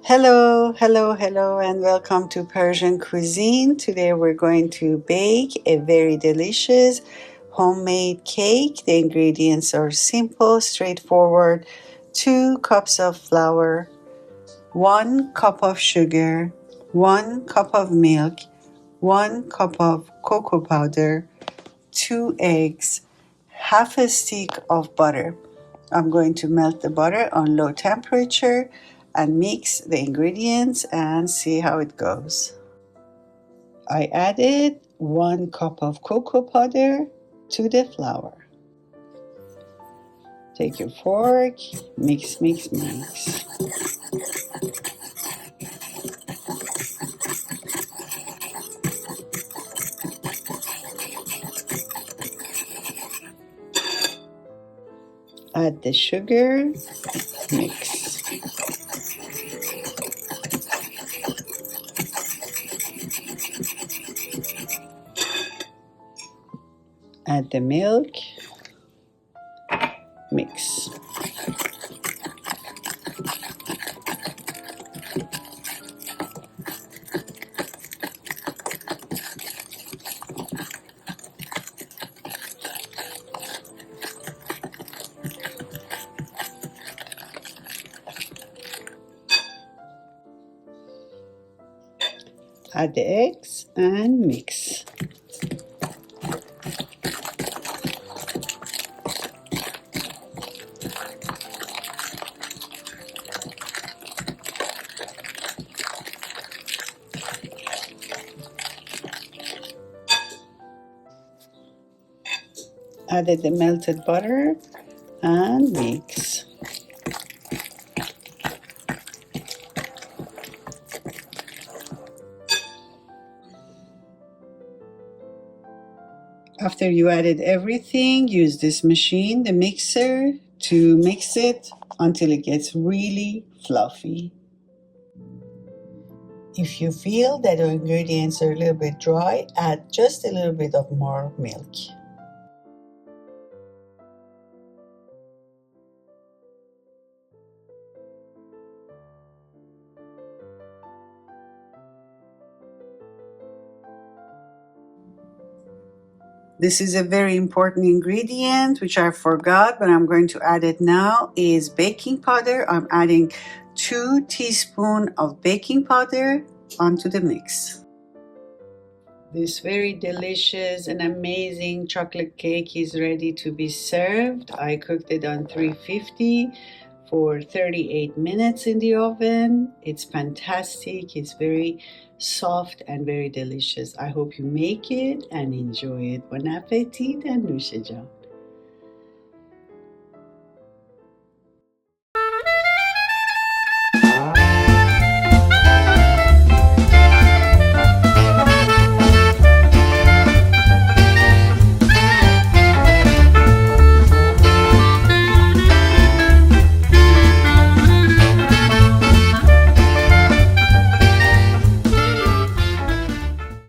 Hello, and welcome to Persian cuisine. Today we're going to bake a very delicious homemade cake. The ingredients are simple, straightforward. 2 cups of flour, 1 cup of sugar, 1 cup of milk, 1 cup of cocoa powder, 2 eggs, half a stick of butter. I'm going to melt the butter on low temperature and mix the ingredients and see how it goes. I added 1 cup of cocoa powder to the flour. Take your fork, mix. Add the sugar, mix. Add the milk, mix. Add the eggs and mix. Added the melted butter and mix. After you added everything, use this machine, the mixer, to mix it until it gets really fluffy. If you feel that the ingredients are a little bit dry, add just a little bit of more milk. This is a very important ingredient which I forgot, but I'm going to add it now, is baking powder. I'm adding 2 teaspoons of baking powder onto the mix. This very delicious and amazing chocolate cake is ready to be served. I cooked it on 350 for 38 minutes in the oven. It's fantastic. It's very soft and very delicious. I hope you make it and enjoy it. Bon appetit and nouche